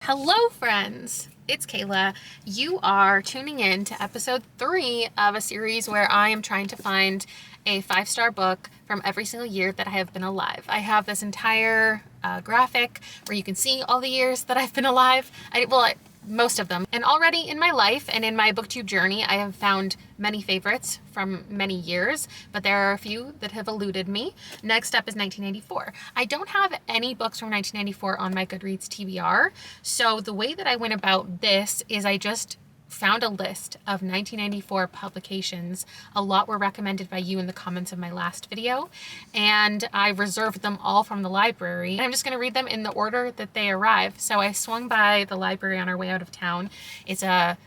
Hello, friends. It's Kayla. You are tuning in to episode 3 of a series where I am trying to find a 5-star book from every single year that I have been alive. I have this entire graphic where you can see all the years that I've been alive. Most of them. And already in my life and in my booktube journey, I have found many favorites from many years, but there are a few that have eluded me. Next up is 1994. I don't have any books from 1994 on my Goodreads TBR, so the way that I went about this is I just found a list of 1994 publications. A lot were recommended by you in the comments of my last video, and I reserved them all from the library. And I'm just going to read them in the order that they arrive. So I swung by the library on our way out of town. It's the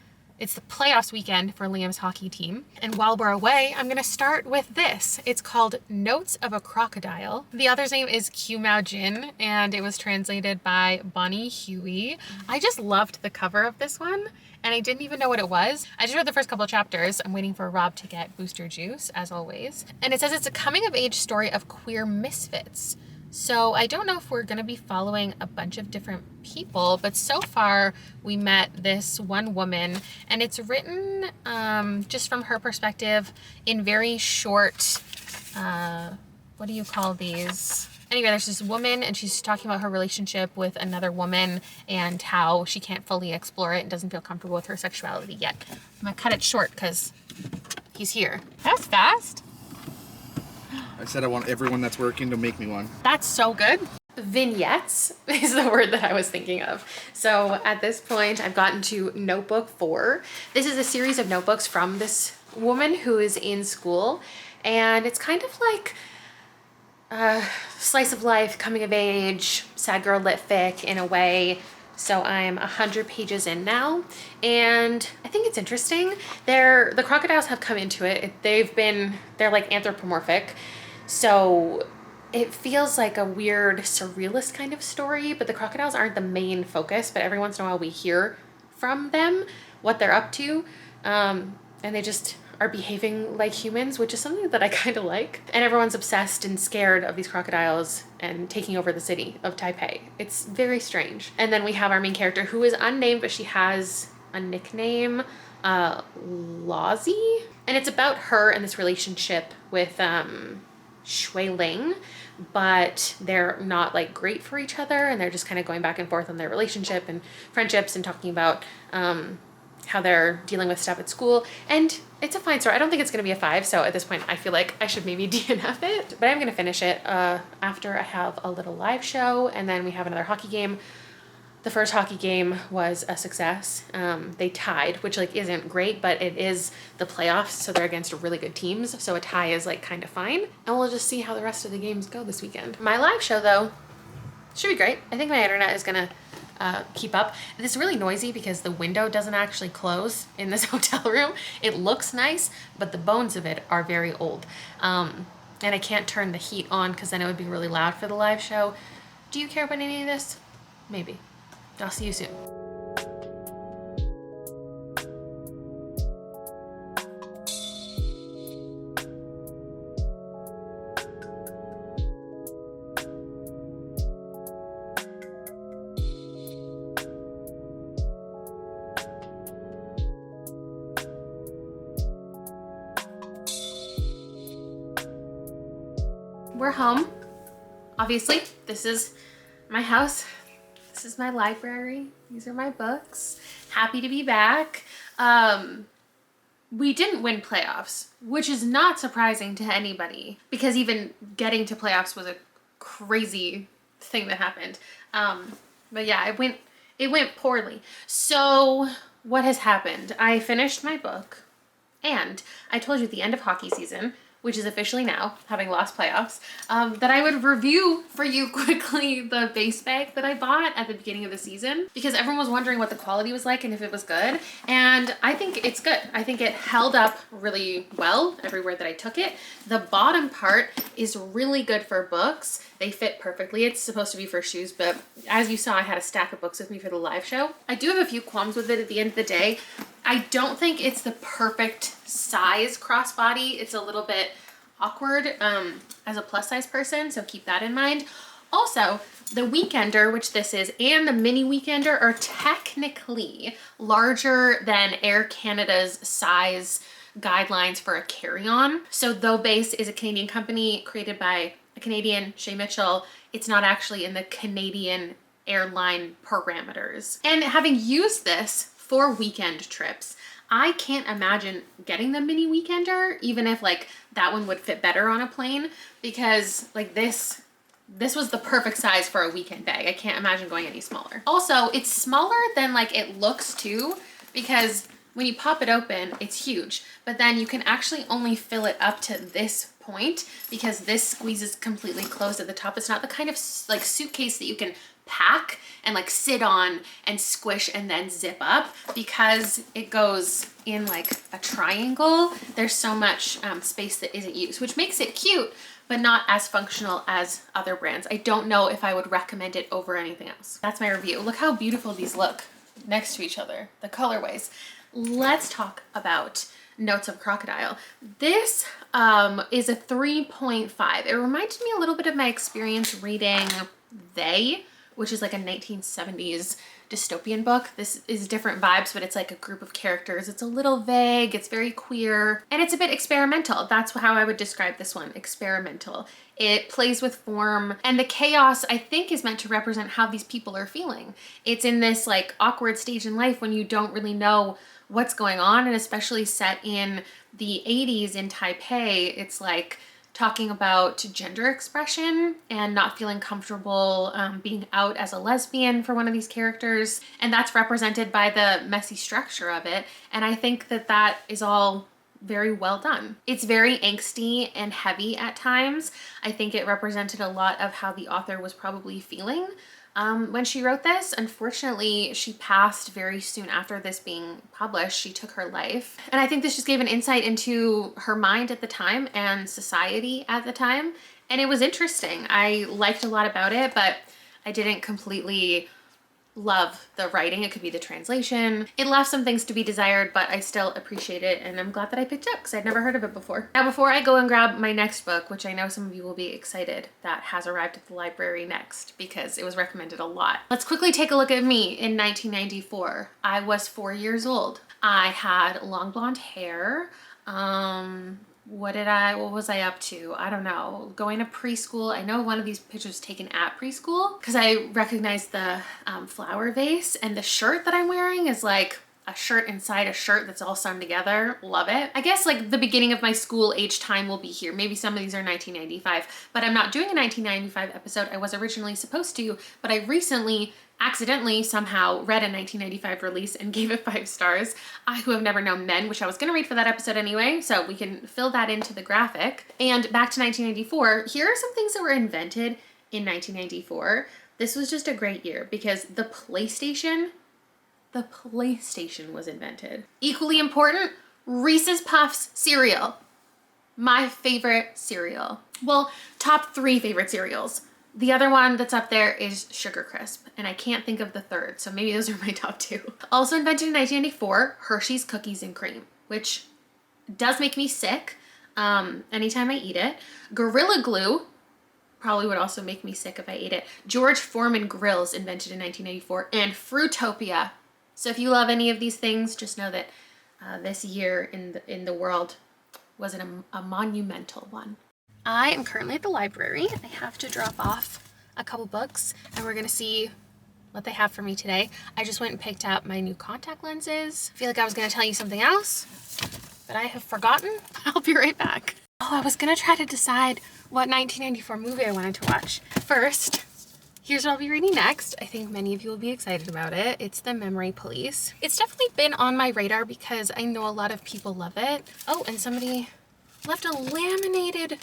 playoffs weekend for Liam's hockey team. And while we're away, I'm gonna start with this. It's called Notes of a Crocodile. The author's name is Q Mao Jin, and it was translated by Bonnie Huey. I just loved the cover of this one, and I didn't even know what it was. I just read the first couple of chapters. I'm waiting for Rob to get booster juice, as always. And it says it's a coming-of-age story of queer misfits. So I don't know if we're going to be following a bunch of different people, but so far we met this one woman, and it's written just from her perspective in very short, what do you call these? Anyway, there's this woman, and she's talking about her relationship with another woman and how she can't fully explore it and doesn't feel comfortable with her sexuality yet. I'm going to cut it short because he's here. That was fast. I said I want everyone that's working to make me one. That's so good. Vignettes is the word that I was thinking of. So at this point, I've gotten to notebook 4. This is a series of notebooks from this woman who is in school, and it's kind of like a slice of life, coming of age, sad girl lit fic in a way. So I'm 100 pages in now, and I think it's interesting. The crocodiles have come into it. They're like anthropomorphic. So it feels like a weird surrealist kind of story, but the crocodiles aren't the main focus, but every once in a while we hear from them what they're up to. And they just are behaving like humans, which is something that I kind of like. And everyone's obsessed and scared of these crocodiles and taking over the city of Taipei. It's very strange. And then we have our main character who is unnamed, but she has a nickname, Lozzie. And it's about her and this relationship with Shui Ling, but they're not like great for each other, and they're just kind of going back and forth on their relationship and friendships and talking about how they're dealing with stuff at school. And it's a fine story. I don't think it's going to be a 5, so at this point I feel like I should maybe DNF it, but I'm going to finish it after I have a little live show, and then we have another hockey game. The first hockey game was a success. They tied, which like isn't great, but it is the playoffs, so they're against really good teams, so a tie is like kind of fine. And we'll just see how the rest of the games go this weekend. My live show though should be great. I think my internet is gonna keep up. It's really noisy because the window doesn't actually close in this hotel room. It looks nice, but the bones of it are very old. And I can't turn the heat on because then it would be really loud for the live show. Do you care about any of this? Maybe. I'll see you soon. We're home. Obviously, this is my house. This is my library. These are my books. Happy to be back. We didn't win playoffs, which is not surprising to anybody because even getting to playoffs was a crazy thing that happened. But yeah, it went poorly. So what has happened? I finished my book, and I told you at the end of hockey season, which is officially now, having lost playoffs, that I would review for you quickly the base bag that I bought at the beginning of the season, because everyone was wondering what the quality was like and if it was good. And I think it's good. I think it held up really well everywhere that I took it. The bottom part is really good for books. They fit perfectly. It's supposed to be for shoes, but as you saw, I had a stack of books with me for the live show. I do have a few qualms with it at the end of the day. I don't think it's the perfect size crossbody. It's a little bit awkward as a plus size person, so keep that in mind. Also, the Weekender, which this is, and the Mini Weekender are technically larger than Air Canada's size guidelines for a carry-on. So though Base is a Canadian company created by a Canadian, Shay Mitchell, it's not actually in the Canadian airline parameters. And having used this for weekend trips, I can't imagine getting the Mini Weekender, even if like that one would fit better on a plane, because like this was the perfect size for a weekend bag. I can't imagine going any smaller. Also, it's smaller than like it looks too, because when you pop it open, it's huge, but then you can actually only fill it up to this point because this squeezes completely closed at the top. It's not the kind of like suitcase that you can pack and like sit on and squish and then zip up, because it goes in like a triangle. There's so much space that isn't used, which makes it cute, but not as functional as other brands. I don't know if I would recommend it over anything else. That's my review. Look how beautiful these look next to each other, the colorways. Let's talk about Notes of Crocodile. This is a 3.5. It reminded me a little bit of my experience reading They, which is like a 1970s dystopian book. This is different vibes, but it's like a group of characters. It's a little vague, it's very queer, and it's a bit experimental. That's how I would describe this one, experimental. It plays with form, and the chaos, I think, is meant to represent how these people are feeling. It's in this like awkward stage in life when you don't really know what's going on, and especially set in the 80s in Taipei, it's like talking about gender expression and not feeling comfortable being out as a lesbian for one of these characters. And that's represented by the messy structure of it. And I think that that is all very well done. It's very angsty and heavy at times. I think it represented a lot of how the author was probably feeling when she wrote this. Unfortunately, she passed very soon after this being published. She took her life. And I think this just gave an insight into her mind at the time and society at the time. And it was interesting. I liked a lot about it, but I didn't completely love the writing. It could be the translation. It left some things to be desired, but I still appreciate it, and I'm glad that I picked it up because I'd never heard of it before. Now, before I go and grab my next book, which I know some of you will be excited that has arrived at the library next because it was recommended a lot, let's quickly take a look at me in 1994. I was 4 years old. I had long blonde hair. What was I up to? I don't know. Going to preschool. I know one of these pictures was taken at preschool because I recognized the flower vase, and the shirt that I'm wearing is like a shirt inside a shirt that's all sewn together. Love it. I guess like the beginning of my school age time will be here. Maybe some of these are 1995, but I'm not doing a 1995 episode. I was originally supposed to, but I recently accidentally somehow read a 1995 release and gave it 5 stars. I Who Have Never Known Men, which I was gonna read for that episode anyway, so we can fill that into the graphic. And back to 1994, here are some things that were invented in 1994. This was just a great year because the PlayStation was invented. Equally important, Reese's Puffs cereal. My favorite cereal. Well, top 3 favorite cereals. The other one that's up there is Sugar Crisp, and I can't think of the third, so maybe those are my top 2. Also invented in 1994, Hershey's Cookies and Cream, which does make me sick anytime I eat it. Gorilla Glue probably would also make me sick if I ate it. George Foreman Grills, invented in 1994, and Fruitopia. So if you love any of these things, just know that this year in the world was a monumental one. I am currently at the library. I have to drop off a couple books, and we're gonna see what they have for me today. I just went and picked up my new contact lenses. I feel like I was gonna tell you something else, but I have forgotten. I'll be right back. Oh, I was gonna try to decide what 1994 movie I wanted to watch. First, here's what I'll be reading next. I think many of you will be excited about it. It's The Memory Police. It's definitely been on my radar because I know a lot of people love it. Oh, and somebody left a laminated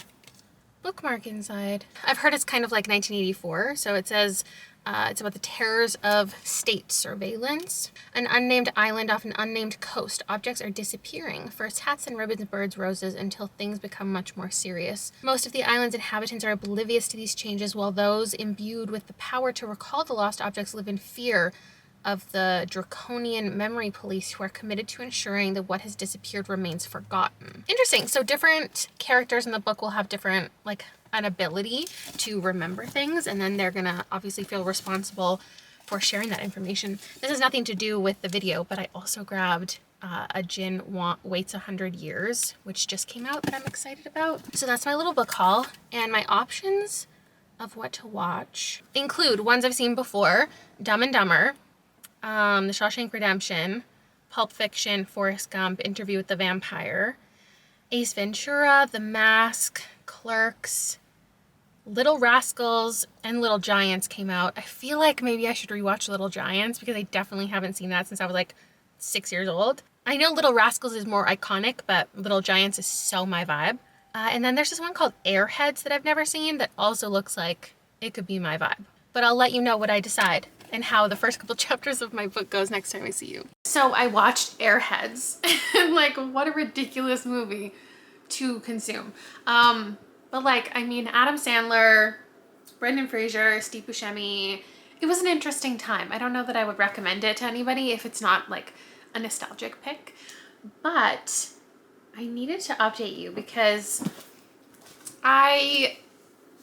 bookmark inside. I've heard it's kind of like 1984. So it says it's about the terrors of state surveillance. An unnamed island off an unnamed coast. Objects are disappearing. First hats and ribbons, birds, roses, until things become much more serious. Most of the island's inhabitants are oblivious to these changes, while those imbued with the power to recall the lost objects live in fear of the draconian memory police who are committed to ensuring that what has disappeared remains forgotten. Interesting. So different characters in the book will have different like an ability to remember things, and then they're gonna obviously feel responsible for sharing that information. This has nothing to do with the video, but I also grabbed a gin waits 100 years, which just came out that I'm excited about. So that's my little book haul, and my options of what to watch include ones I've seen before: Dumb and Dumber, The Shawshank Redemption, Pulp Fiction, Forrest Gump, Interview with the Vampire, Ace Ventura, The Mask, Clerks, Little Rascals, and Little Giants came out. I feel like maybe I should rewatch Little Giants because I definitely haven't seen that since I was like 6 years old. I know Little Rascals is more iconic, but Little Giants is so my vibe. And then there's this one called Airheads that I've never seen that also looks like it could be my vibe. But I'll let you know what I decide and how the first couple chapters of my book goes next time I see you. So I watched Airheads. Like, what a ridiculous movie to consume. But like, I mean, Adam Sandler, Brendan Fraser, Steve Buscemi, it was an interesting time. I don't know that I would recommend it to anybody if it's not like a nostalgic pick, but I needed to update you because I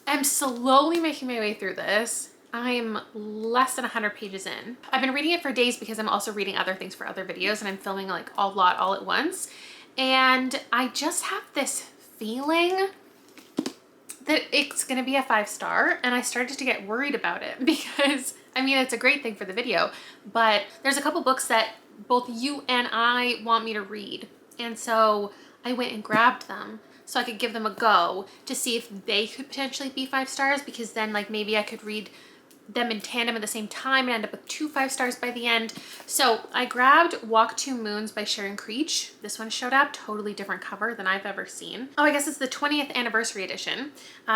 am slowly making my way through this. I'm less than 100 pages in. I've been reading it for days because I'm also reading other things for other videos, and I'm filming like a lot all at once. And I just have this feeling that it's gonna be a 5-star, and I started to get worried about it because, I mean, it's a great thing for the video, but there's a couple books that both you and I want me to read. And so I went and grabbed them so I could give them a go to see if they could potentially be 5 stars, because then like maybe I could read them in tandem at the same time and end up with 2 5-stars by the end. So I grabbed Walk Two Moons by Sharon Creech. This one showed up, totally different cover than I've ever seen. Oh, I guess it's the 20th anniversary edition,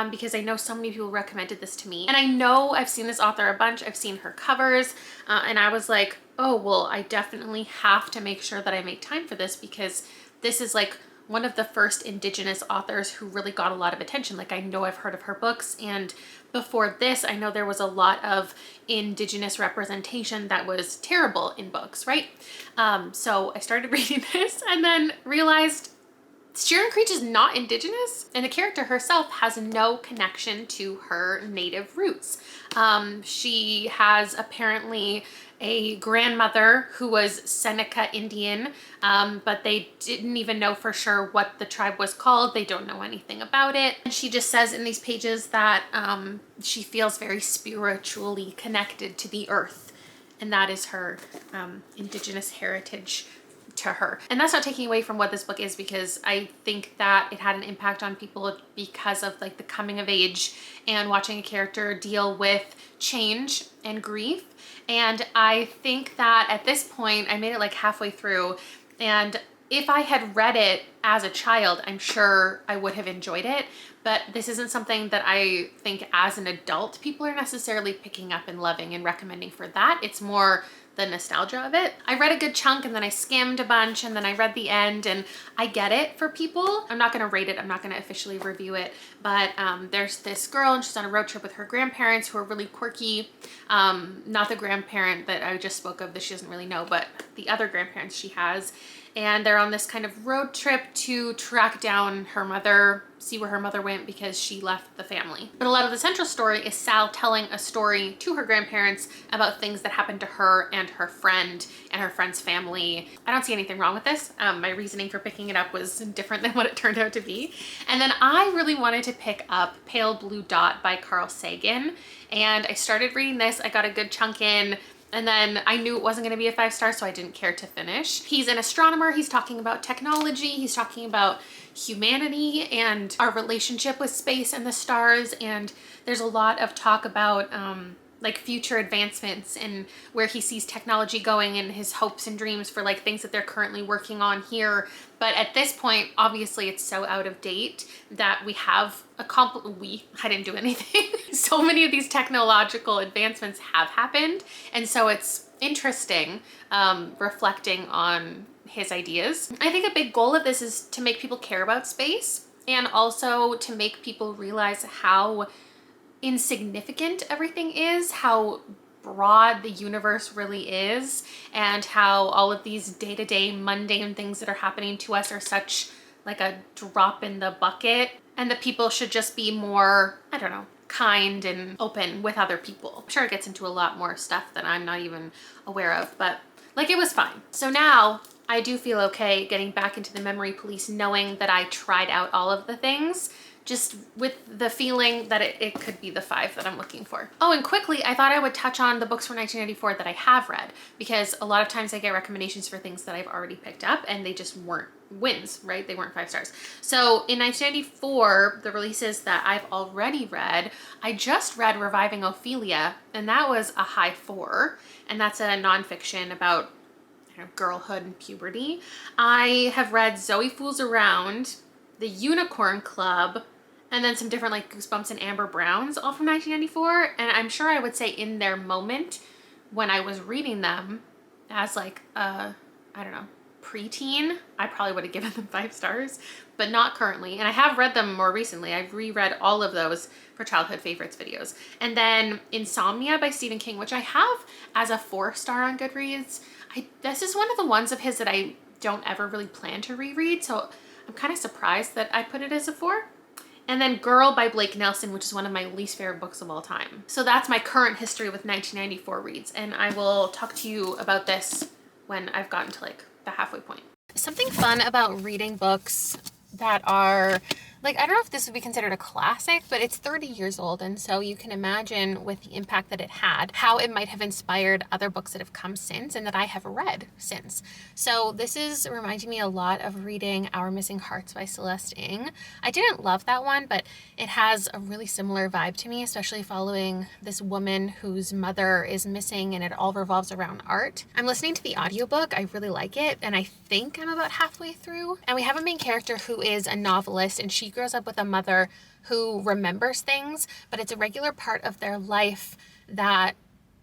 because I know so many people recommended this to me. And I know I've seen this author a bunch. I've seen her covers, and I was like, oh, well, I definitely have to make sure that I make time for this, because this is like one of the first Indigenous authors who really got a lot of attention. Like, I know I've heard of her books, and before this, I know there was a lot of Indigenous representation that was terrible in books, right? So I started reading this and then realized Sharon Creech is not Indigenous, and the character herself has no connection to her native roots. She has apparently a grandmother who was Seneca Indian, but they didn't even know for sure what the tribe was called. They don't know anything about it. And she just says in these pages that she feels very spiritually connected to the earth, and that is her Indigenous heritage to her. And that's not taking away from what this book is, because I think that it had an impact on people because of like the coming of age and watching a character deal with change and grief. And I think that at this point, I made it like halfway through, and if I had read it as a child, I'm sure I would have enjoyed it. But this isn't something that I think as an adult people are necessarily picking up and loving and recommending for that. It's more the nostalgia of it. I read a good chunk and then I skimmed a bunch and then I read the end, and I get it for people. I'm not gonna rate it, I'm not gonna officially review it, but there's this girl and she's on a road trip with her grandparents who are really quirky. Not the grandparent that I just spoke of that she doesn't really know, but the other grandparents she has. And they're on this kind of road trip to track down her mother, see where her mother went because she left the family. But a lot of the central story is Sal telling a story to her grandparents about things that happened to her and her friend's family. I don't see anything wrong with this. My reasoning for picking it up was different than what it turned out to be. And then I really wanted to pick up Pale Blue Dot by Carl Sagan. And I started reading this, I got a good chunk in, and then I knew it wasn't going to be a 5-star, so I didn't care to finish. He's an astronomer. He's talking about technology. He's talking about humanity and our relationship with space and the stars. And there's a lot of talk about like future advancements and where he sees technology going and his hopes and dreams for like things that they're currently working on here. But at this point, obviously it's so out of date that we have I didn't do anything. So many of these technological advancements have happened. And so it's interesting reflecting on his ideas. I think a big goal of this is to make people care about space, and also to make people realize how insignificant everything is, how broad the universe really is, and how all of these day-to-day mundane things that are happening to us are such like a drop in the bucket and the people should just be more, I don't know, kind and open with other people. I'm sure it gets into a lot more stuff that I'm not even aware of, but like it was fine. So now I do feel okay getting back into the memory police, knowing that I tried out all of the things, just with the feeling that it could be the 5 that I'm looking for. Oh, and quickly, I thought I would touch on the books from 1994 that I have read, because a lot of times I get recommendations for things that I've already picked up and they just weren't wins, right? They weren't 5 stars. So in 1994, the releases that I've already read, I just read Reviving Ophelia, and that was a high 4, and that's a nonfiction about girlhood and puberty. I have read Zoe Fools Around, The Unicorn Club, and then some different like Goosebumps and Amber Browns, all from 1994. And I'm sure I would say in their moment when I was reading them as like I don't know, preteen, I probably would have given them 5 stars, but not currently. And I have read them more recently. I've reread all of those for childhood favorites videos. And then Insomnia by Stephen King, which I have as a 4 star on Goodreads. This is one of the ones of his that I don't ever really plan to reread, so I'm kind of surprised that I put it as a 4. And then Girl by Blake Nelson, which is one of my least favorite books of all time. So that's my current history with 1994 reads, and I will talk to you about this when I've gotten to like the halfway point. Something fun about reading books that are like, I don't know if this would be considered a classic, but it's 30 years old. And so you can imagine with the impact that it had, how it might have inspired other books that have come since and that I have read since. So this is reminding me a lot of reading Our Missing Hearts by Celeste Ng. I didn't love that one, but it has a really similar vibe to me, especially following this woman whose mother is missing and it all revolves around art. I'm listening to the audiobook. I really like it, and I think I'm about halfway through. And we have a main character who is a novelist, and she grows up with a mother who remembers things, but it's a regular part of their life that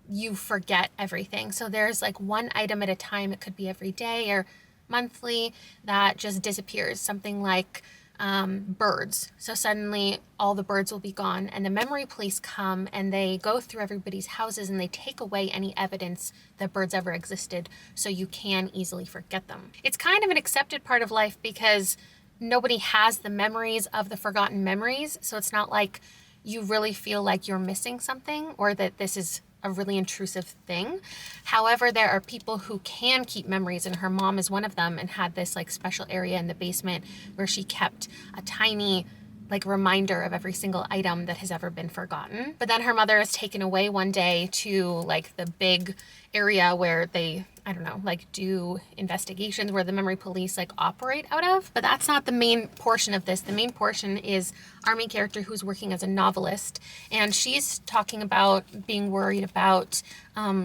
you forget everything. So there's like one item at a time. It could be every day or monthly that just disappears. Something like birds. So suddenly all the birds will be gone, and the memory police come and they go through everybody's houses and they take away any evidence that birds ever existed, so you can easily forget them. It's kind of an accepted part of life because nobody has the memories of the forgotten memories. So it's not like you really feel like you're missing something or that this is a really intrusive thing. However, there are people who can keep memories, and her mom is one of them, and had this like special area in the basement where she kept a tiny like reminder of every single item that has ever been forgotten. But then her mother is taken away one day to like the big area where they, I don't know, like do investigations, where the memory police like operate out of. But that's not the main portion of this. The main portion is our main character, who's working as a novelist, and she's talking about being worried about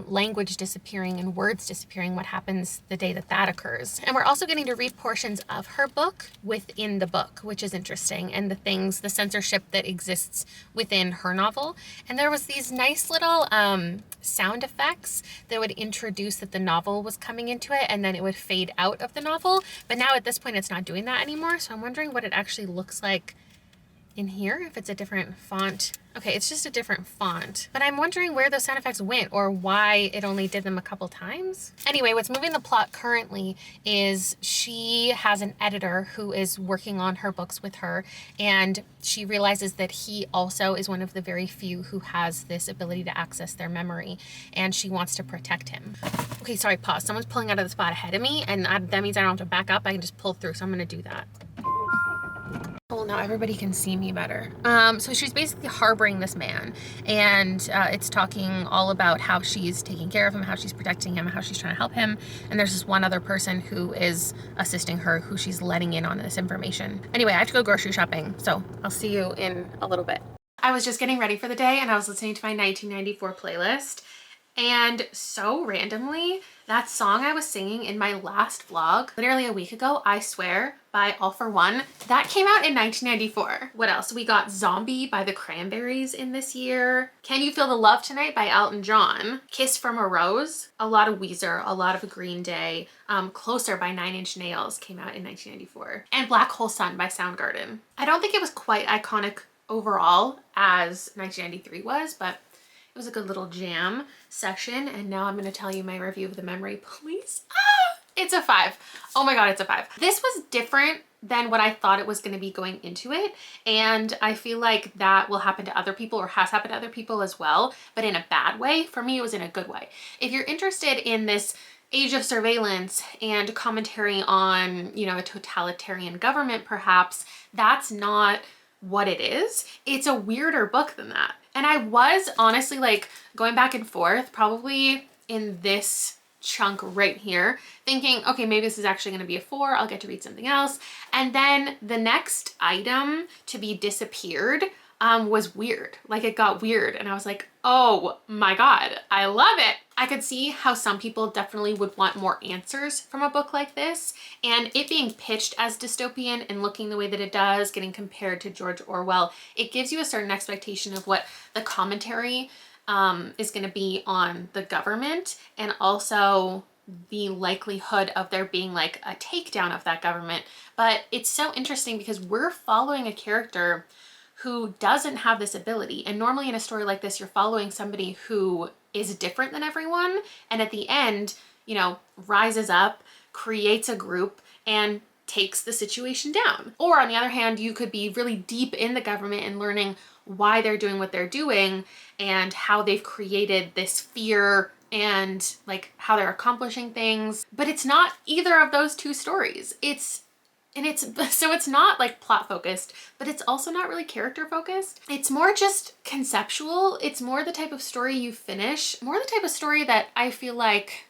language disappearing and words disappearing, what happens the day that that occurs. And we're also getting to read portions of her book within the book, which is interesting, and the censorship that exists within her novel. And there was these nice little sound effects that would introduce that the novel was coming into it, and then it would fade out of the novel. But now at this point, it's not doing that anymore. So I'm wondering what it actually looks like in here, if it's a different font. Okay, it's just a different font, but I'm wondering where those sound effects went or why it only did them a couple times. Anyway, what's moving the plot currently is she has an editor who is working on her books with her, and she realizes that he also is one of the very few who has this ability to access their memory, and she wants to protect him. Okay, sorry, pause. Someone's pulling out of the spot ahead of me, and that means I don't have to back up. I can just pull through, so I'm gonna do that. Well, now everybody can see me better. So she's basically harboring this man, and it's talking all about how she's taking care of him, how she's protecting him, how she's trying to help him. And there's this one other person who is assisting her, who she's letting in on this information. Anyway, I have to go grocery shopping, so I'll see you in a little bit. I was just getting ready for the day, and I was listening to my 1994 playlist. And so randomly, that song I was singing in my last vlog, literally a week ago, I Swear by All For One, that came out in 1994. What else? We got Zombie by the Cranberries in this year. Can You Feel the Love Tonight by Elton John. Kiss from a Rose, a lot of Weezer, a lot of Green Day. Closer by 9 Inch Nails came out in 1994. And Black Hole Sun by Soundgarden. I don't think it was quite iconic overall as 1993 was, but it was a good little jam session. And now I'm going to tell you my review of The Memory Police. It's a 5. Oh my god, it's a 5. This was different than what I thought it was going to be going into it. And I feel like that will happen to other people, or has happened to other people as well, but in a bad way. For me, it was in a good way. If you're interested in this age of surveillance and commentary on, you know, a totalitarian government, perhaps, that's not what it is. It's a weirder book than that. And I was honestly like going back and forth, probably in this chunk right here, thinking, okay, maybe this is actually going to be a 4. I'll get to read something else. And then the next item to be disappeared was weird. Like, it got weird, and I was like, oh my God, I love it. I could see how some people definitely would want more answers from a book like this, and it being pitched as dystopian and looking the way that it does, getting compared to George Orwell, it gives you a certain expectation of what the commentary is going to be on the government, and also the likelihood of there being like a takedown of that government. But it's so interesting because we're following a character who doesn't have this ability. And normally in a story like this, you're following somebody who is different than everyone, and at the end, you know, rises up, creates a group, and takes the situation down. Or on the other hand, you could be really deep in the government and learning why they're doing what they're doing and how they've created this fear and like how they're accomplishing things. But it's not either of those two stories. So it's not like plot focused, but it's also not really character focused. It's more just conceptual. It's more the type of story you finish, more the type of story that I feel like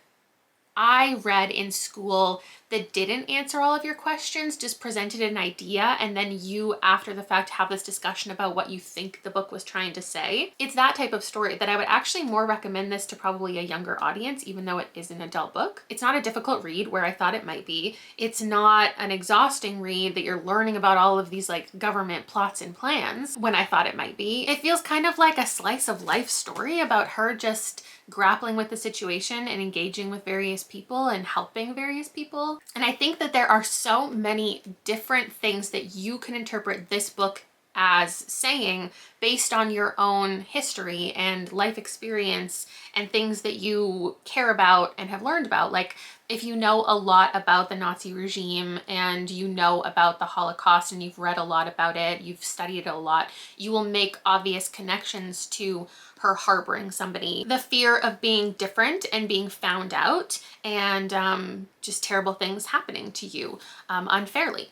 I read in school that didn't answer all of your questions, just presented an idea, and then you, after the fact, have this discussion about what you think the book was trying to say. It's that type of story that I would actually more recommend this to probably a younger audience, even though it is an adult book. It's not a difficult read where I thought it might be. It's not an exhausting read that you're learning about all of these like government plots and plans when I thought it might be. It feels kind of like a slice of life story about her just grappling with the situation and engaging with various people and helping various people. And I think that there are so many different things that you can interpret this book as saying based on your own history and life experience and things that you care about and have learned about. Like, if you know a lot about the Nazi regime and you know about the Holocaust and you've read a lot about it, you've studied it a lot, you will make obvious connections to her harboring somebody, the fear of being different and being found out, and just terrible things happening to you unfairly.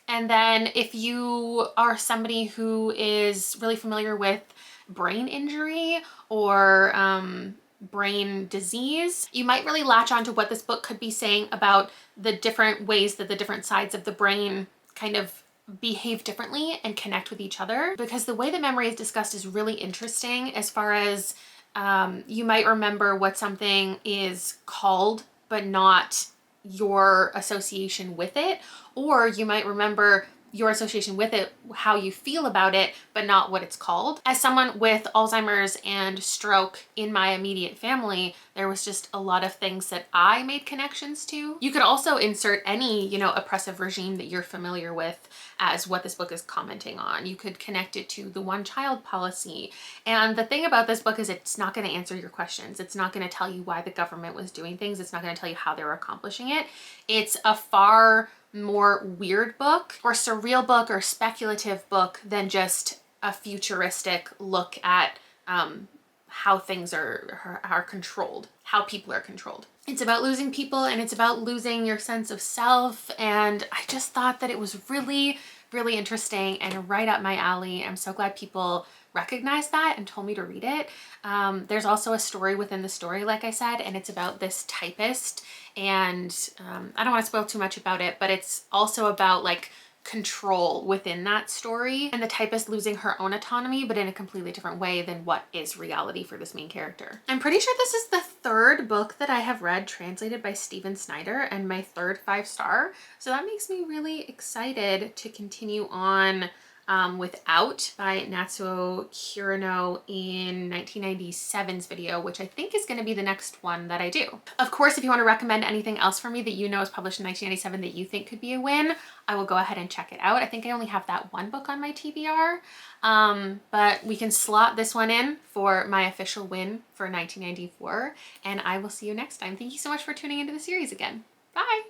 And then if you are somebody who is really familiar with brain injury or brain disease, you might really latch on to what this book could be saying about the different ways that the different sides of the brain kind of behave differently and connect with each other, because the way that memory is discussed is really interesting as far as you might remember what something is called but not your association with it, or you might remember your association with it, how you feel about it, but not what it's called. As someone with Alzheimer's and stroke in my immediate family, there was just a lot of things that I made connections to. You could also insert any, you know, oppressive regime that you're familiar with as what this book is commenting on. You could connect it to the one-child policy. And the thing about this book is it's not going to answer your questions. It's not going to tell you why the government was doing things. It's not going to tell you how they were accomplishing it. It's a far more weird book or surreal book or speculative book than just a futuristic look at how things are controlled, how people are controlled. It's about losing people, and it's about losing your sense of self, and I just thought that it was really, really interesting and right up my alley. I'm so glad people recognized that and told me to read it. There's also a story within the story, like I said, and it's about this typist, and I don't want to spoil too much about it, but it's also about like control within that story and the typist losing her own autonomy, but in a completely different way than what is reality for this main character. I'm pretty sure this is the third book that I have read translated by Stephen Snyder, and my third 5-star. So that makes me really excited to continue on with Out by Natsuo Kirino in 1997's video, which I think is going to be the next one that I do. Of course, if you want to recommend anything else for me that you know is published in 1997 that you think could be a win, I will go ahead and check it out. I think I only have that one book on my TBR, but we can slot this one in for my official win for 1994, and I will see you next time. Thank you so much for tuning into the series again. Bye!